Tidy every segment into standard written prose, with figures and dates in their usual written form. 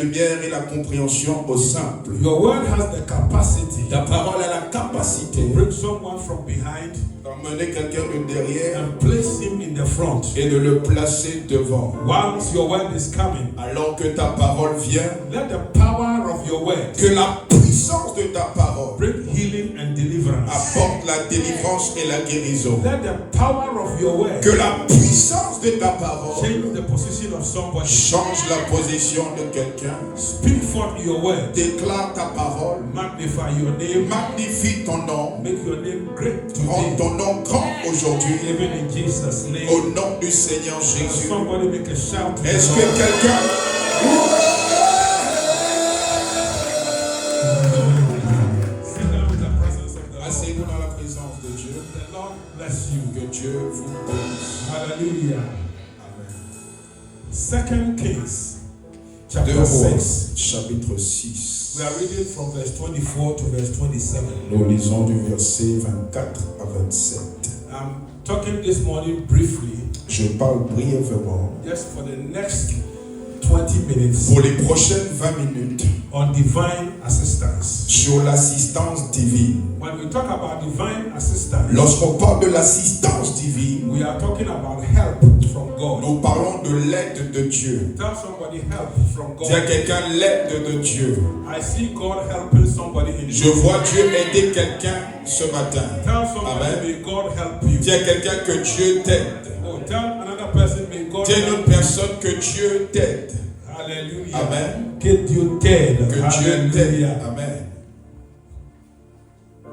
lumière et la compréhension au simple. Your word has the capacity Ta parole a la capacité to bring someone from behind d'emmener quelqu'un de derrière and place him in the front. et de le placer devant. Once your word is coming, Alors que ta parole vient, let the power of your word que la puissance de ta parole bring healing and deliverance. apporte la délivrance et la guérison. Let the power of your word Que la puissance de ta parole change the position of somebody. change la position de quelqu'un. Speak forth your word. Déclare ta parole. Magnify your name. Magnifie ton nom. Make your name great Rends today. ton nom grand aujourd'hui. Even in Jesus' name. Au nom du Seigneur Jésus. Somebody make a shout. To Est-ce the que Lord. quelqu'un... Sit down in the presence of the Lord. Asseyez-vous dans la présence de Dieu. The Lord bless you. Que Dieu vous bénisse. Hallelujah. Amen. 2 Kings, Deux chapter Rois, 6. chapitre 6. We are reading from verse 24 to verse 27. Nous lisons du verset 24 à 27. I'm talking this morning briefly, Je parle brièvement just for the next 20 minutes, pour les prochaines 20 minutes on divine assistance. sur l'assistance divine. When we talk about divine assistance, Lorsqu'on parle de l'assistance divine, we are talking about help from God. nous parlons de l'aide de Dieu. Tell somebody help from Dis à God. quelqu'un l'aide de Dieu. I see God helping somebody in Je vois Dieu aider quelqu'un ce matin. Tell somebody, Amen. may God help you. Dis à quelqu'un que Dieu t'aide. Oh, tell another person, may God Dis à une help autre personne que Dieu t'aide. Hallelujah. Amen. Que Dieu t'aide. Que Dieu t'aide. Hallelujah. Amen.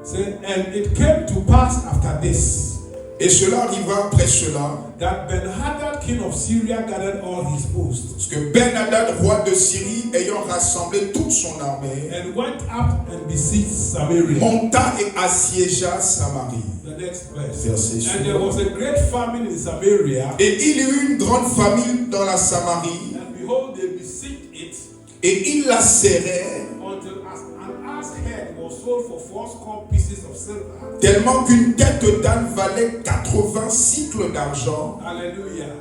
Say, and it came to pass after this Et cela arriva après cela, that Ben-Hadad, king of Syria, gathered all his hosts parce que Ben-Hadad, roi de Syrie, ayant rassemblé toute son armée, and went up and besieged Samaria. monta et assiégea Samarie. The next verse. Verset And there suivant. was a great famine in Samaria, Et il y eut une grande famine dans la Samarie, and behold, they besieged it et il la serrait until an ass head was sold for 4 pieces of silver. tellement qu'une tête d'âne valait 80 cycles d'argent, Hallelujah.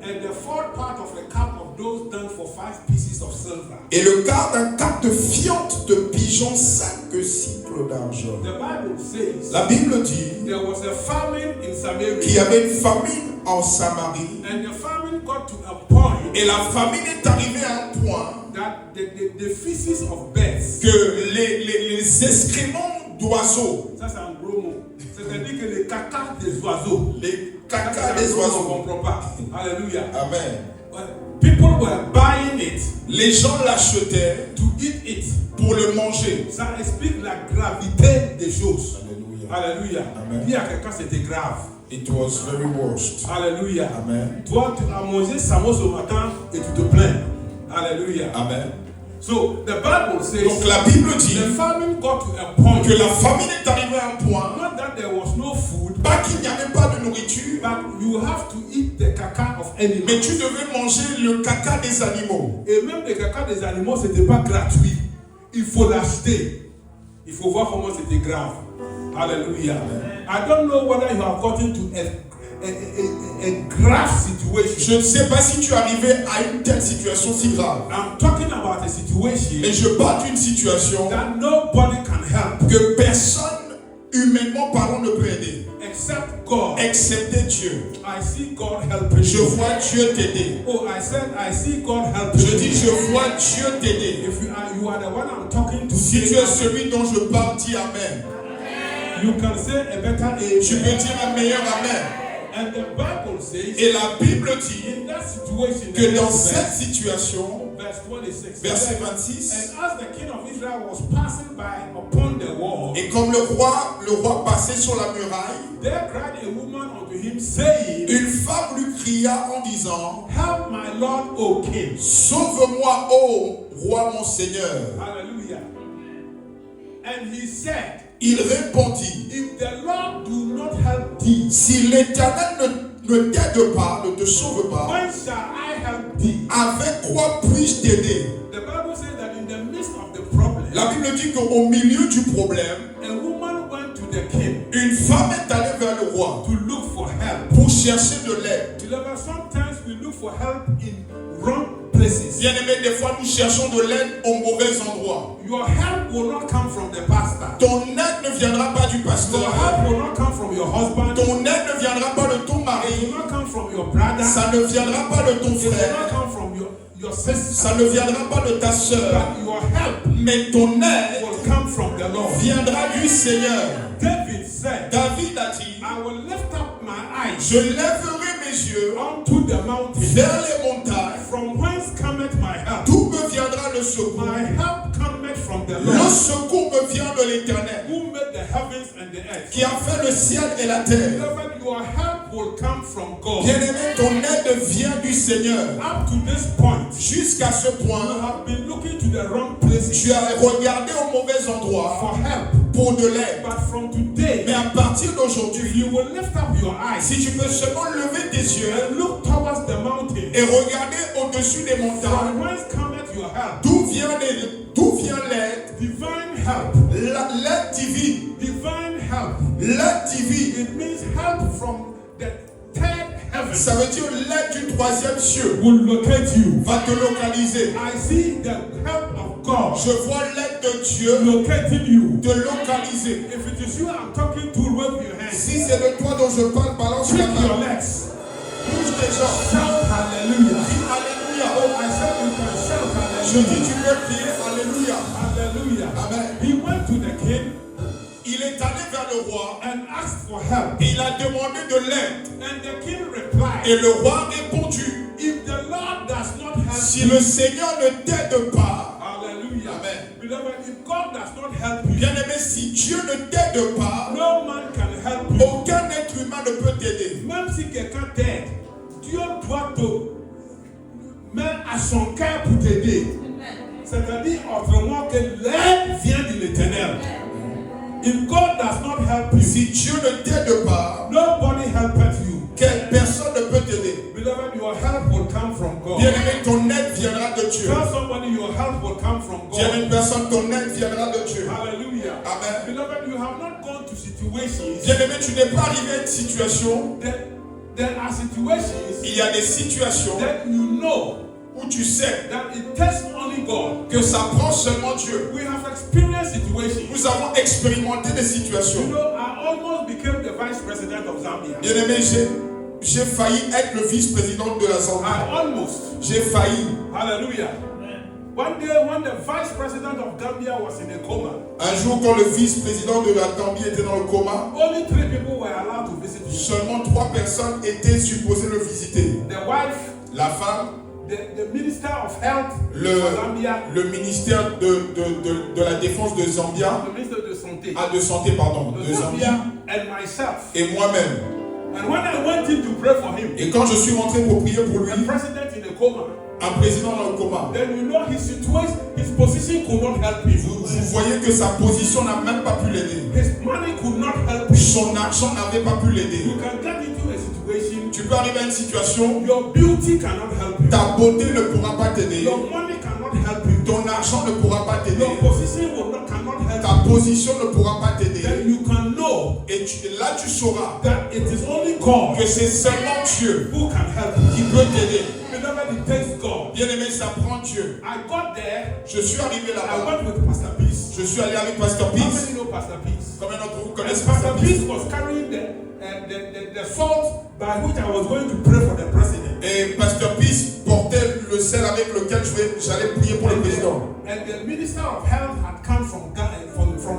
And the fourth part of a cup of those done for 5 pieces of silver. et le quart d'un quart de fiente de pigeon 5 cycles d'argent. The Bible says La Bible dit there was a famine in Samaria. qu'il y avait une famine en Samarie, And the famine got to a point et la famine est arrivée à un point that the feces of birds, que les excréments d'oiseaux, ça c'est un gros mot, c'est-à-dire que les caca des oiseaux, les ça, caca c'est un des gros mot, on oiseaux, ne comprend pas. Hallelujah. amen, People were buying it les gens l'achetaient to eat it. pour le manger. Ça explique la gravité des choses. Alléluia. Alléluia. Amen. Dis à quelqu'un c'était grave. It was very worst. Alléluia. Amen. Toi, tu as mangé samos au matin et tu te plains. Alléluia. Amen. So the Bible says Donc la Bible dit the famine got to a point que la famine est arrivée à un point, not that there was no food, pas qu'il n'y avait pas de nourriture, but you have to eat the caca of mais animals. tu devais manger le caca des animaux. Et même le caca des animaux, c'était pas gratuit. Il faut l'acheter. Il faut voir comment c'était grave. Hallelujah. I don't know whether you have gotten to a grave situation. Je ne sais pas si tu es arrivé à une telle situation si grave. I'm talking about a situation Et je parle d'une situation that nobody can help que personne, humainement parlant, ne peut aider, except God. excepté Dieu. I see God helping Je you. vois Dieu t'aider. Oh, I said I see God helping Je dis, you. je vois Dieu t'aider. If you are the one I'm talking to, Si say tu es amen. celui dont je parle, dis Amen. You can say a better Tu peux amen. dire un meilleur Amen. And the Bible says Et la Bible dit in that situation, que the dans next cette verse, situation, verse 26, verset and 26, as the king of Israel was passing by upon the wall, et comme le roi passait sur la muraille, there cried a woman unto him, saying, une femme lui cria en disant, help my Lord, O king. sauve-moi, ô roi mon Seigneur. Hallelujah. And he said, Il répondit, if the Lord do not help thee, si l'Éternel ne t'aide pas, ne te sauve pas, when shall I help thee? avec quoi puis-je t'aider? The Bible says that in the midst of the problem, La Bible dit qu'au milieu du problème, a woman went to the king une femme est allée vers le roi to look for help. pour chercher de l'aide. Beloved, sometimes we look for help in wrong place. places. Bien aimé, des fois nous cherchons de l'aide au mauvais endroit. Your help will not come from the pastor. Ton aide ne viendra pas du pasteur. Your help will not come from your husband. Ton aide ne viendra pas de ton It mari. will not come from your brother. Ça ne viendra pas de ton It will not frère. come from your sister. Ça ne viendra pas de ta soeur. But your help Mais ton aide will come from the Lord. viendra du Seigneur. David said, David a dit, I will lift up my eyes je lèverai mes yeux unto the mountain. vers les montagnes. From whence cometh my help? D'où me viendra le secours? My help cometh from the Le Lord, secours me vient de l'Éternel, who made the heavens and the earth. qui a fait le ciel et la terre. Beloved, your help will come from God. Bien-aimé, ton aide vient du Seigneur. Up to this point, Jusqu'à ce you point, have been looking to the wrong places tu as regardé au mauvais endroit for help. pour de l'aide. But from today, Mais à partir d'aujourd'hui, you will lift up your eyes si tu peux seulement lever tes yeux and look towards the mountain. et regarder au-dessus des montagnes, From whence cometh your help? d'où vient l'aide? Divine help. L'aide divine. Divine help. L'aide divine. It means help from the third heaven. Ça veut dire l'aide du troisième cieux Will locate you. va te localiser. I see the help of God Je vois l'aide de Dieu locating you. te localiser. If it is you I'm talking to, wave your hands. Si c'est de toi dont je parle, balance la Kick your main. legs. Bouge tes jambes. Shout hallelujah. Dis Alléluia. Oh, I said you can shout Je hallelujah. dis tu peux crier Alléluia. Hallelujah. Amen. He went to the king Il est allé vers le roi and asked for help. et il a demandé de l'aide. And the king replied, Et le roi a répondu, if the Lord does not help si you, le Seigneur ne t'aide pas, hallelujah. Amen. Beloved, if God does not help you, bien-aimé, si Dieu ne t'aide pas, no man can help you. aucun être humain ne peut t'aider. Même si quelqu'un t'aide, Dieu doit te mettre à son cœur pour t'aider. C'est-à-dire autrement que l'aide vient de l'Éternel. If God does not help you, Si Dieu ne t'aide pas, nobody helpeth you. personne ne peut t'aider. Beloved, your help will come from God. Bien-aimé, ton aide viendra de Dieu. Tell somebody your help will come from Dis à une God. personne, ton aide viendra de Dieu. Hallelujah. Amen. Beloved, you have not gone to situations. Bien-aimé, tu n'es pas arrivé à une situation. There are situations Il y a des situations that you know où tu sais that it takes only God. que ça prend seulement Dieu. We have experienced situations. Nous avons expérimenté des situations. You know, I almost became the vice president of Zambia. Bien-aimé, j'ai failli être le vice-président de la Zambie. Almost. J'ai failli. Hallelujah. One day when the vice president of Gambia was in a coma, Un jour, quand le vice-président de la Gambie était dans le coma, only 3 people were allowed to visit him. seulement 3 personnes étaient supposées le visiter. The wife, La femme, the minister of health of Zambia, le ministère de la défense de Zambia, the minister de santé, de santé, pardon, de de Zambie, Zambia, and myself. et moi-même. And when I went in to pray for him, Et quand je suis rentré pour prier pour lui, the president in a coma, un président dans le coma, then you know his situation, his position could not help him. vous voyez que sa position n'a même pas pu l'aider. His money could not help him. Son argent n'avait pas pu l'aider. You can get into a situation, Tu peux arriver à une situation, your beauty cannot help you. ta beauté ne pourra pas t'aider, Your money cannot help you. ton argent ne pourra pas t'aider, Your position cannot help ta position ne pourra pas you. t'aider. Then you can know Et là tu sauras that it is only God que c'est seulement Dieu who can help you. qui peut t'aider. Beloved, it takes God. Bien aimé, ça prend Dieu. I got there. Je suis arrivé I là-bas. went with Pastor Peace. Je suis allé avec Pastor How Peace. many know Pastor Peace? Combien d'entre vous And connaissent Pastor Pastor Peace? Peace was carrying the salt by which I was going to pray for the president. Et Pastor Peace portait le sel avec lequel j'allais prier pour le président. And the minister of health had come from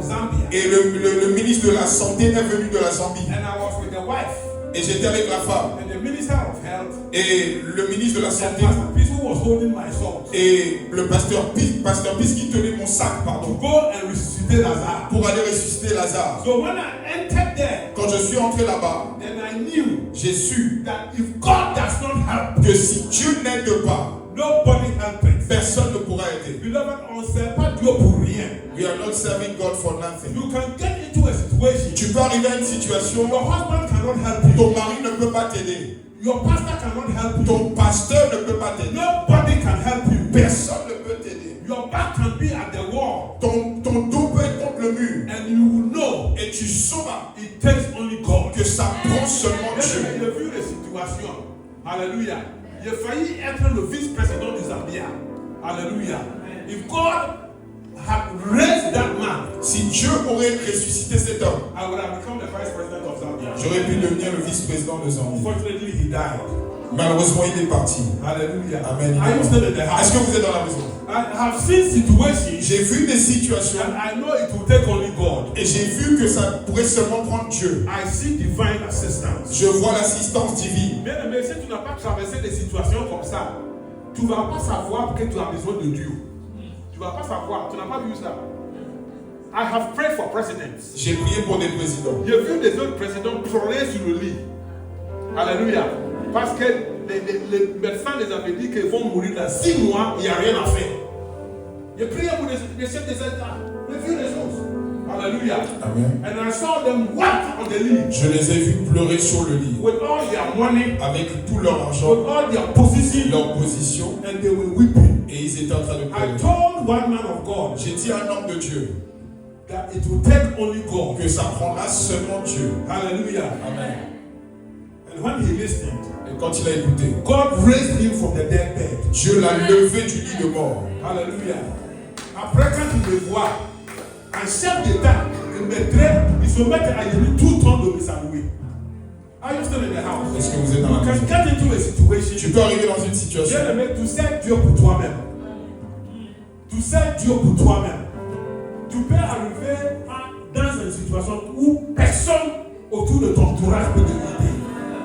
Zambia. Et le ministre de la Santé est venu de la Zambie. And I was with the wife. Et j'étais avec la femme. And the minister of health. Et le ministre de la And Santé. Pastor Peace who was holding my salt. Et le pasteur Peace qui tenait mon sac, To pardon, go and resuscitate Lazarus. pour aller ressusciter Lazare. So when I entered there, Quand je suis entré là-bas, then I knew j'ai su that if God does not help, que si Dieu n'aide pas, nobody helps. personne ne pourra aider. Beloved, on ne sert pas Dieu pour rien. We are not serving God for nothing. You can get into a situation. Tu peux arriver à une situation, Your husband cannot help you. ton mari ne peut pas t'aider, Your pastor cannot help you. ton pasteur ne peut pas t'aider, Nobody can help you. personne ne peut t'aider. Your back can be at the wall. Ton dos peut être contre le mur And you will know et tu sauras it takes only God. que ça prend seulement Dieu. J'ai vu les situations. Alléluia. J'ai failli être le vice-président du Zambia. Hallelujah. If God had raised that man, Si Dieu aurait ressuscité cet homme, I would have become the vice president of Zambia. j'aurais pu devenir le vice-président de Zambie. Unfortunately, he died. Malheureusement, il est parti. Hallelujah. Amen. Are you still in the Est-ce house? que vous êtes dans la maison? I have seen situations, J'ai vu des situations and I know it will take only God. et j'ai vu que ça pourrait seulement prendre Dieu. I see divine assistance. Je vois l'assistance divine. Bien aimé, si tu n'as pas traversé des situations comme ça, tu ne vas pas savoir que tu as besoin de Dieu. Tu ne vas pas savoir, tu n'as pas vu ça. I have prayed for presidents. J'ai prié pour des présidents. J'ai vu des autres présidents pleurer sur le lit. Alléluia. Parce que les médecins les avaient dit qu'ils vont mourir dans 6 mois, il n'y a rien à faire. J'ai prié pour les chefs des États. J'ai vu les choses. Alléluia. Amen. And I saw them wept on the lit. Je les ai vus pleurer sur le lit. With all their money, Avec tout leur argent, with all their position, leur position, and they were weeping. et ils étaient en train de I pleurer. told one man of God J'ai dit à un homme de Dieu that it will take only God. que ça prendra seulement Dieu. Hallelujah. Amen. And when he listened, Et quand il a écouté, God raised him from the dead bed. Dieu l'a levé du lit de mort. Hallelujah. Après, quand il me voit, un chef d'État, il se met à lui tout le temps de me saluer. Are you still in the house? Est-ce que vous êtes dans la You maison? can get into a situation. Tu peux arriver dans une situation. Bien aimé, tu sais Dieu pour toi-même. Tu sais Dieu pour toi-même. Tu peux arriver dans une situation où personne autour de ton entourage peut te guider,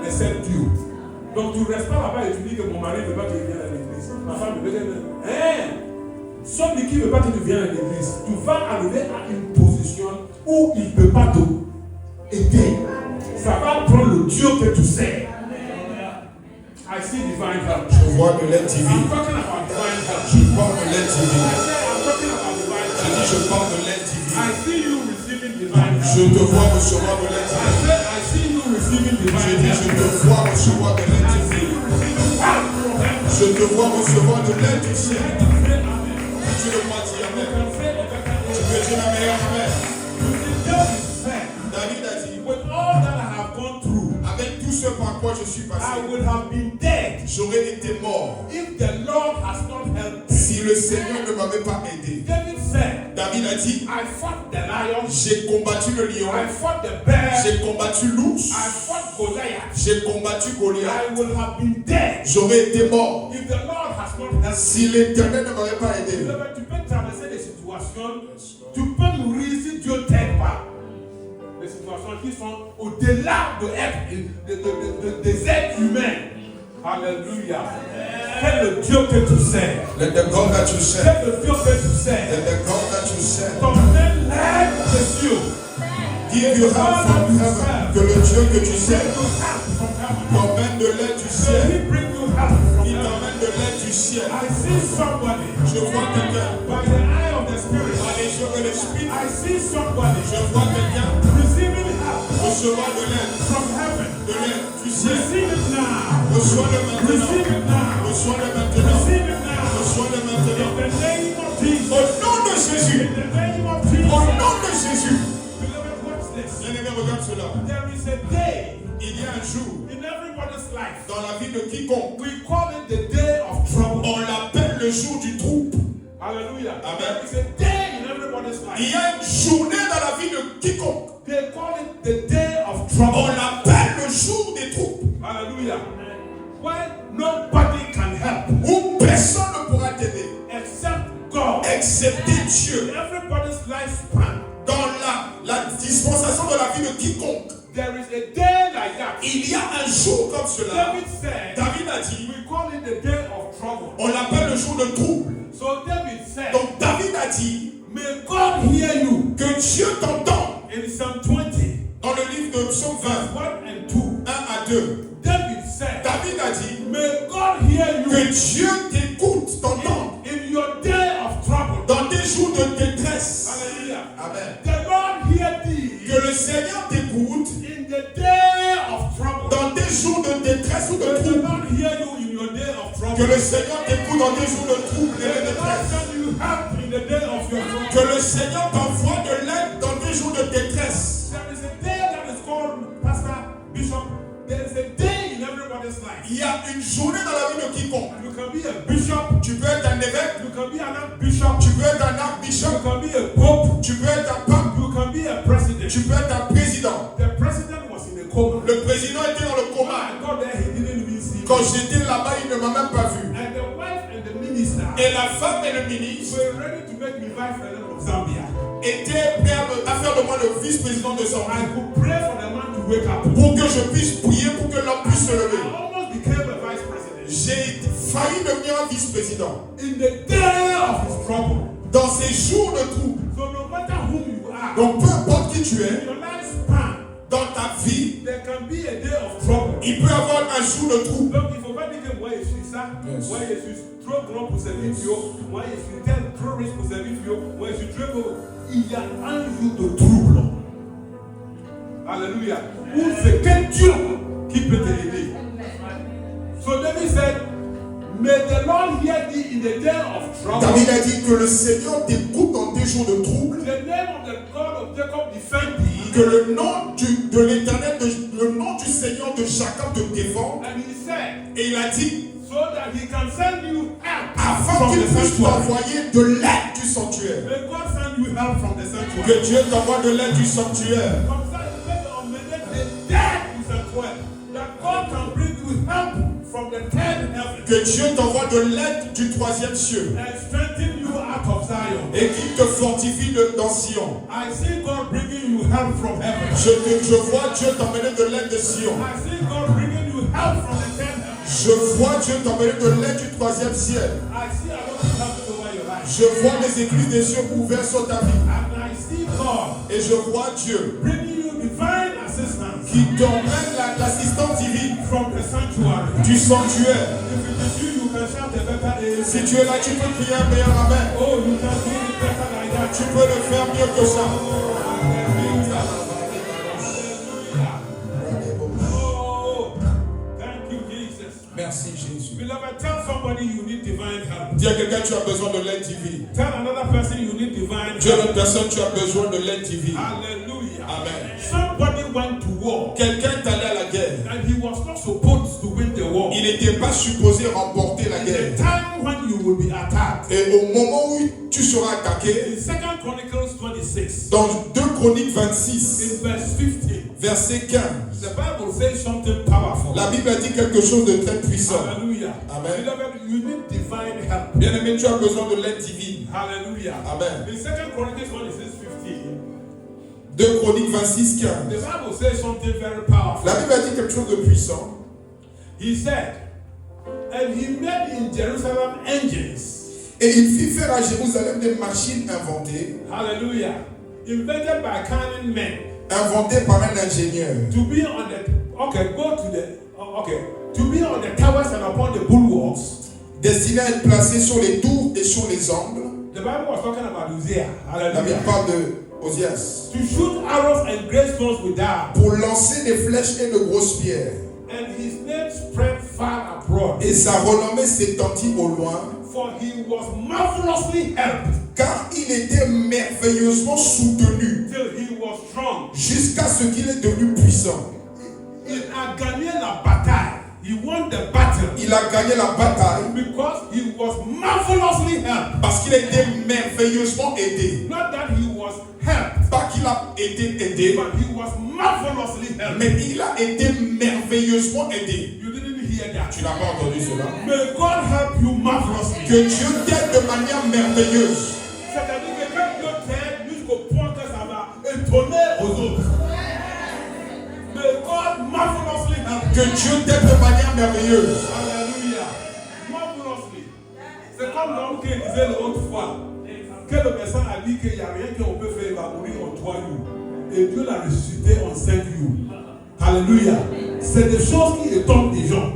except Dieu. Donc tu ne restes pas là-bas et tu dis que mon mari ne veut pas que je vienne à l'église. Ma femme ne veut pas que je vienne. Celui qui ne veut pas que tu viennes à l'église, tu vas arriver à une position où il ne peut pas t'aider. Ça va prendre le Dieu que tu sais. I see divine help. Je vois de l'aide I'm divine. talking about divine help. Je parle de l'aide divine. I'm talking about divine Je help. dis, je parle de l'aide divine. I see you receiving divine help. Je te vois recevoir de l'aide divine. I see you receiving Je divine dis, help. je te vois recevoir de l'aide I divine. see you receiving help from heaven. Je te vois recevoir de l'aide du ciel. You can say amen. Tu le crois, dis You amen. can say a better Tu peux dire la meilleure amen. You see, David said, David a dit, with all that I have gone through, avec tout ce par quoi je suis I passé, would have been dead j'aurais été mort if the Lord has not helped me. si le Seigneur ne m'avait pas aidé. David said, David a dit, I fought the lion, j'ai combattu le lion, I fought the bear, j'ai combattu l'ours, I fought Goliath. j'ai combattu Goliath. I would have been dead J'aurais été mort if the Lord has not helped me. si l'Éternel ne m'avait pas aidé. Tu peux traverser des situations, tu peux mourir si Dieu t'aide pas. Des situations qui sont au-delà des êtres humains. Alléluia. Quel le Dieu que tu sais. Let the God that you serve, Quel le Dieu que tu sais. let the God that you serve, T'emmène l'aide de Dieu. give you help from heaven. Que le Dieu que tu Bring serves you help from heaven. t'emmène de l'aide du May ciel. He bring you help from Il heaven. t'emmène de l'aide du ciel. I see somebody Je vois quelqu'un by the eye of the Spirit. par les yeux de l'esprit. I see somebody Je vois quelqu'un receiving help recevoir de l'aide, from heaven. de l'aide du ciel. Receive it now. Reçois-le maintenant. Receive it now. Reçois-le maintenant. Receive it now. Reçois-le In maintenant. the name of Jesus. Au nom de Jésus. In the name of Au Jesus. nom de Jésus. Beloved, watch this. Bien-aimé, regarde cela. There is a day Il y a un jour in everybody's life. dans la vie de quiconque, We call it the day of trouble. on l'appelle le jour du trouble. Hallelujah. Amen. There is a day in everybody's Il life. y a une journée dans la vie de quiconque. They call it the day of On trouble. l'appelle le jour des troubles. Hallelujah. When nobody can help Où personne ne pourra t'aider. except God. Excepté Dieu. In everybody's lifespan, Dans la dispensation de la vie de quiconque, there is a day like that. il y a un jour comme cela. David said, David a dit, we call it the day of trouble. on l'appelle le jour de trouble. So David said, Donc David a dit, may God hear you. que Dieu t'entende. In Psalm 20, Dans le livre de Psaume 20, 1 and 2, 1 à 2, David said, David a dit, may God hear you que Dieu t'écoute, t'entende in your day of trouble. dans tes jours de détresse. Hallelujah. Amen. The Lord hear thee Que le Seigneur t'écoute in the day of trouble. dans tes jours de détresse ou de May the trouble. Lord hear you in your day of trouble. Que le Seigneur t'écoute dans tes jours de trouble et de May the Lord détresse. send you help in the day of your trouble. Que le Seigneur t'envoie de l'aide dans tes jours de détresse. There is a day that is called, Pastor, Bishop, there is a day in everybody's life. Il y a une journée dans la vie de quiconque. You can be a bishop, Tu peux être un évêque, you can be an archbishop. Tu peux être un You archbishop. can be a pope. Tu peux être un pape. You can be a president. Tu peux être un président. The president was in a coma. Le président était dans le When coma. I got there, he didn't even see me. Quand j'étais là-bas, il ne m'a même pas vu. And the wife and the minister Et la femme et le ministre were ready to make me vice president of Zambia. étaient prêts à faire de moi le vice-président de I Zambie. could pray for the man to wake up. Pour que je puisse prier, pour que l'homme puisse se I lever. almost became a vice president. J'ai failli devenir un vice-président. In the day of his trouble. Dans ces jours de trouble. So no matter whom you are, Donc peu importe qui tu in es, your lifespan, dans ta vie, there can be a day of trouble. il peut y avoir un jour de trouble. Donc il ne faut pas dire que moi je suis ça, Yes. moi je suis trop grand pour servir Dieu, moi je suis trop riche pour servir Dieu, moi je suis trop beau. Il y a un jour de trouble. Alléluia. Où c'est que Dieu qui peut te aider. So David said, may the Lord hear thee in the day of trouble. David a dit que le Seigneur t'écoute dans tes jours de trouble. The name of the God of Jacob defend thee. Que le nom de l'Éternel, le nom du Seigneur de Jacob te défend. And he said, Et il a dit, so that he can send you help afin from qu'il the puisse sanctuary. t'envoyer de l'aide du sanctuaire. May God send you help from the sanctuary. Que Dieu t'envoie de l'aide du sanctuaire. Comme ça, il fait emmener the dead du sanctuaire. That God can bring you help from the third heaven. Que Dieu t'envoie de l'aide du troisième cieux. And strengthen you out of Zion. Et qu'il te fortifie dans Sion. I see God bringing you help from heaven. Je vois Dieu t'emmener de l'aide de Sion. I see God bringing you help from the third heaven. Je vois Dieu t'emmener de l'aide du troisième ciel. I see a lot of help over your life. Je vois les églises des cieux ouvertes sur ta vie. And I see God Et je vois Dieu bringing you divine assistance qui t'emmène l'assistance divine from the sanctuary. du sanctuaire. If it is you, you can shout a better amen. Si tu es là, tu peux crier un meilleur amen. Oh, you can do it better like that. Tu peux le faire mieux que ça. Oh, thank you, Jesus. Merci Jésus. Beloved, tell somebody you need divine help. Dis à quelqu'un, tu as besoin de l'aide divine. Tell another person you need divine Dis à help. l'autre personne, tu as besoin de l'aide divine. Hallelujah. Amen. Somebody went to war Quelqu'un est allé à la guerre. and he was not supposed to win the war. Il n'était pas supposé remporter la The guerre. time when you will be attacked. Et au moment où tu seras attaqué, In 2 Chronicles 26, dans 2 Chroniques 26, in verse 15, verset 15, the Bible says something powerful. la Bible a dit quelque chose de très puissant. Hallelujah. Amen. Beloved, you need divine help. Bien-aimé, tu as besoin de l'aide divine. Hallelujah. Amen. In 2 Chronicles 26, 15, 2 Chroniques 26, the 15. Bible says something very powerful. La Bible a dit quelque chose de puissant. He said, and he made in Jerusalem engines. Et il fit faire à Jérusalem des machines inventées, Hallelujah. Invented by cunning men. inventées par un ingénieur, To be on the, okay, go to the, okay. To be on the towers and upon the bulwarks. destinées à être placées sur les tours et sur les angles. The Bible was talking about Uzziah. La Bible Hallelujah. parle de Osias. To shoot arrows and great stones with that. Pour lancer des flèches et de grosses pierres. And his name spread far abroad. Et sa renommée s'étendit au loin, For he was marvelously helped car il était merveilleusement soutenu till he was strong. jusqu'à ce qu'il est devenu puissant. Il a gagné la bataille. He won the battle Il a gagné la bataille because he was marvelously helped. parce qu'il a été merveilleusement aidé. Not that he was helped, Pas qu'il a été aidé, but he was marvelously helped. mais il a été merveilleusement aidé. You didn't hear that. Tu n'as pas entendu cela? May God help you marvelously. Que Dieu t'aide de manière merveilleuse. C'est-à-dire que quand Dieu t'aide jusqu'au point que ça va étonner aux autres. May God marvelously help you. Que Dieu t'aide de manière merveilleuse. Alléluia. Marvelously. C'est comme l'homme qui disait l'autre fois que le médecin a dit qu'il n'y a rien qu'on peut faire, il va mourir en 3 jours. Et Dieu l'a ressuscité en 5 jours. Alléluia. C'est des choses qui étonnent les gens.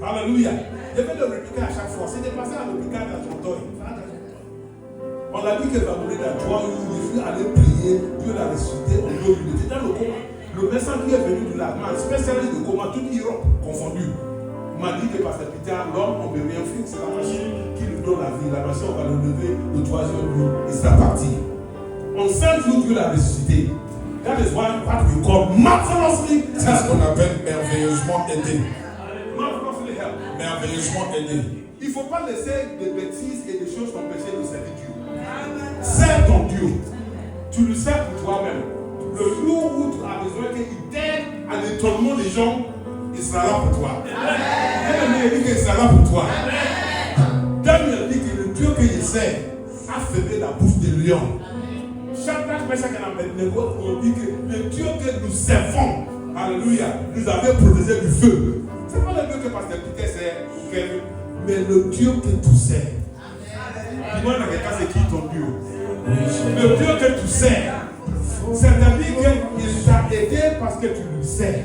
Alléluia. Je vais le répliquer à chaque fois. C'est dépassé à l'hôpital d'Argenteuil. On a dit qu'elle va mourir dans 3 jours. Je suis allé prier. Dieu l'a ressuscité en 2 jours. Il était dans le coma. Le médecin qui est venu de l'Allemagne, spécialiste de coma, toute Europe confondue, m'a dit que par cette Peter, l'homme, on ne peut rien faire. C'est la machine qui lui donne la vie. La machine, on va le lever le 3e jour. Il sera parti. En 5 jours, Dieu l'a ressuscité. That is why what we call marvelously C'est ce qu'on appelle merveilleusement aidé. Marvelously help. Merveilleusement aidé. Il ne faut pas laisser des bêtises et des choses t'empêcher de servir Dieu. Sers ton Dieu. Tu le sers pour toi-même. Le jour où tu as besoin qu'il t'aide à l'étonnement des gens, il sera là pour toi. Il dit qu'il sera là pour toi. Daniel dit que le Dieu que je sers a fermé la bouche des lions. Chaque personne qui a Abednego, on dit que le Dieu que nous servons, alléluia, nous avait protégé du feu. Ce n'est pas le Dieu que Pasteur Peter sert, mais le Dieu que tu sers. Dis-moi dans quel cas c'est qui ton Dieu? Le Dieu que tu sers. C'est-à-dire qu'il t'a aidé parce que tu le sers.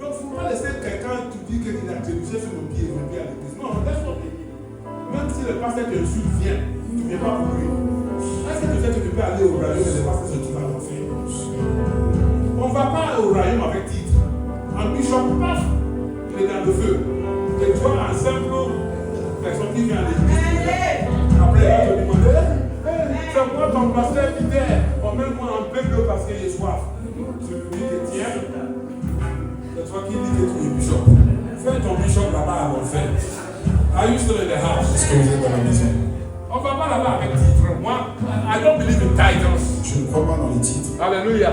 Donc il ne faut pas laisser quelqu'un te dire qu'il a trébuché sur nos pieds et revient à l'église. Non, laisse tomber. Même si le pasteur te insulte, viens. Tu ne viens pas pour lui. Est-ce que tu sais que tu peux aller au royaume et le pasteur se trouve à l'enfer? On ne va pas au royaume avec titre. Un bishop, paf, il est dans le feu. Et toi, un simple personne qui vient à l'église, après il va te demander, c'est moi ton pasteur Peter, emmène-moi un peu d'eau parce que j'ai soif. Tu lui dis que tiens, c'est toi qui dis que tu es bishop. Fais ton bishop là-bas à l'enfer. Are you still in the house? Est-ce que vous êtes dans la maison? On ne va pas là-bas avec titre. Moi, I don't believe in titles. Je ne crois pas dans les titres. Alléluia.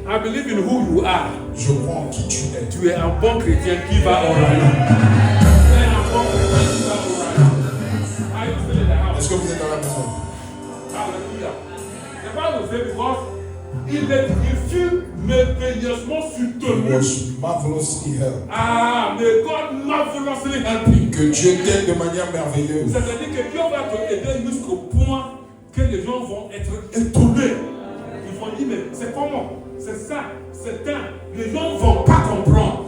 I believe in who you are. Je crois en qui tu es. Tu es un bon chrétien qui va au royaume. Tu es un bon chrétien qui va au royaume. Are you still in the house? Est-ce que vous êtes dans la maison? Alléluia. C'est pas le fait because il fut merveilleusement soutenu. Was marvelously helped. Ah, may God marvelously help you. Que Dieu t'aide de manière merveilleuse. C'est-à-dire que Dieu va te aider jusqu'au point que les gens vont être étonnés. Ils vont dire, mais c'est comment? C'est ça, c'est un. Les gens ne vont pas comprendre.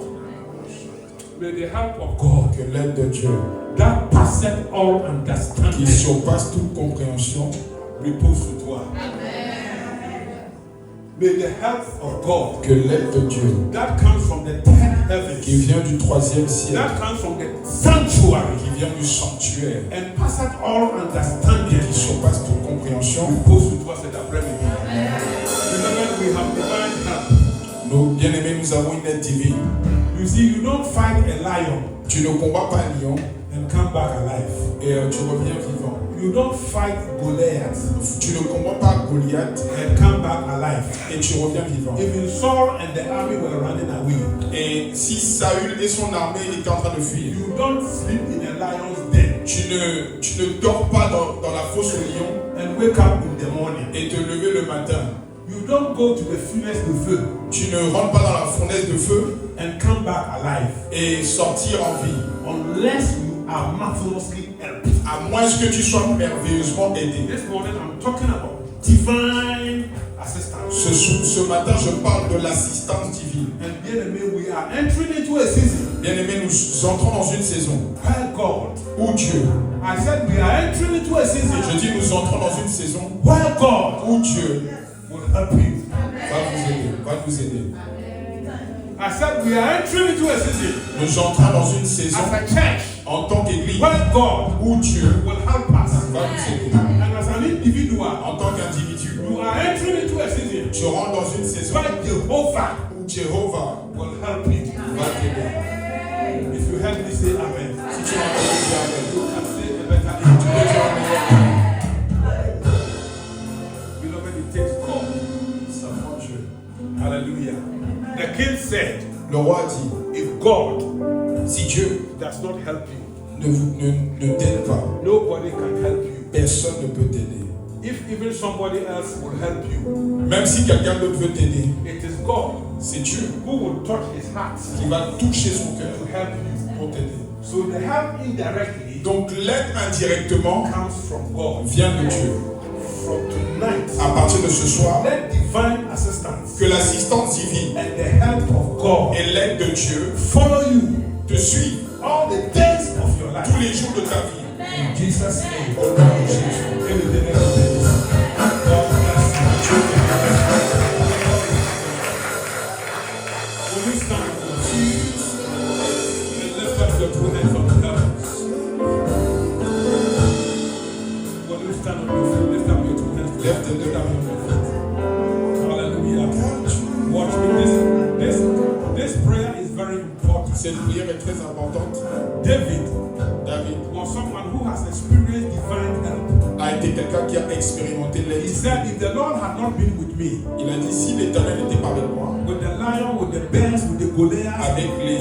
Mais the help of God, Que l'aide de Dieu, that passeth all qui understanding, surpasse toute compréhension, repose sur toi. May the help of God, que l'aide de Dieu, that comes from the third qui heavens, vient du troisième ciel, that comes from the sanctuary, qui vient du sanctuaire, and passeth all understanding, qui surpasse toute compréhension, repose sur toi cet après-midi. Remember, we have divine help. nos bien-aimés, nous avons une aide divine. You see, you don't fight a lion Tu ne combats pas un lion and come back alive. et tu reviens vivant. You don't fight Goliath Tu ne combats pas Goliath and come back alive. et tu reviens vivant. Even Saul and the army were running away. Et si Saül et son armée étaient en train de fuir, You don't sleep in a lion's den tu ne dors pas dans la fosse au lion and wake up in the morning. et te lever le matin. You don't go to the furnace de feu Tu ne rentres pas dans la fournaise de feu and come back alive et sortir en vie, unless you are marvelously helped. à moins que tu sois merveilleusement aidé. This morning I'm talking about divine assistance. Ce matin, je parle de l'assistance divine. And bien aimé, we are entering into a season Bien-aimés, nous entrons dans une saison where God, où Dieu, I said we are entering into a season je dis nous entrons dans une saison where God où Dieu will help you. va vous aider. I said we are entering into a season Nous entrons dans une saison as a church en tant qu'église where God où Dieu will help us. va vous aider. And as an individual, En tant qu'individu, you are entering into a season tu rentres dans une saison where Jehovah où Jéhovah will help you. va t'aider. If you help me say amen. Si tu entends dire Amen, You can say a better tu peux amen. dire Amen. Beloved, it takes God. Ça prend Dieu. Hallelujah. The king said, Le roi dit, if God si Dieu does not help you, ne t'aide pas, nobody can help you. personne ne peut t'aider. If even somebody else will help you, Même si quelqu'un d'autre veut t'aider, it is God c'est Dieu who will touch his heart qui va toucher son cœur to help you. pour t'aider. So the help indirectly Donc l'aide indirectement comes from God. vient de Dieu. From tonight, À partir de ce soir, let divine assistance que l'assistance divine and the help of God et l'aide de Dieu follow you te suivent all the days of your life. tous les jours de ta vie. In Jesus' name. Au nom de Jésus. Give me the next days. God bless you. Will you stand on your feet and lift up your two hands on the heavens? Will you stand on your feet? Lift up your two hands. Lift up your feet. Hallelujah. Watch me. This prayer is very important. Cette prière est très importante. David David, was someone expérimenté He l'être. said, if the Lord had not been with me, Il a dit, si l'Éternel n'était pas avec moi, with the lion, with the bears, with the Goliath, avec les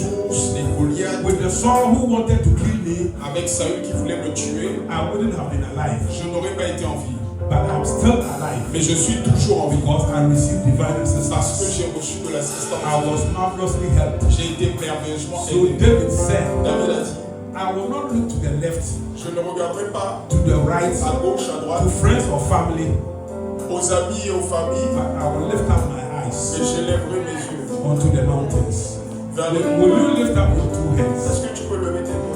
ours, les Goliaths, with the Saul who wanted to kill me, avec Saül qui voulait me tuer, I wouldn't have been alive. je n'aurais pas été en vie. But I'm still alive Mais je suis toujours en vie because I received divine parce que assistance. j'ai reçu de I l'assistance. was marvelously helped. J'ai été merveilleusement So aidé. David said, David a dit, I will not look to the left, je ne regarderai pas to the right, à gauche, à to droite, friends or family, aux amis et aux familles, but I will lift up my eyes mais j'élèverai mes yeux unto the mountains. vers les Will monts. you lift up your two Est-ce hands que tu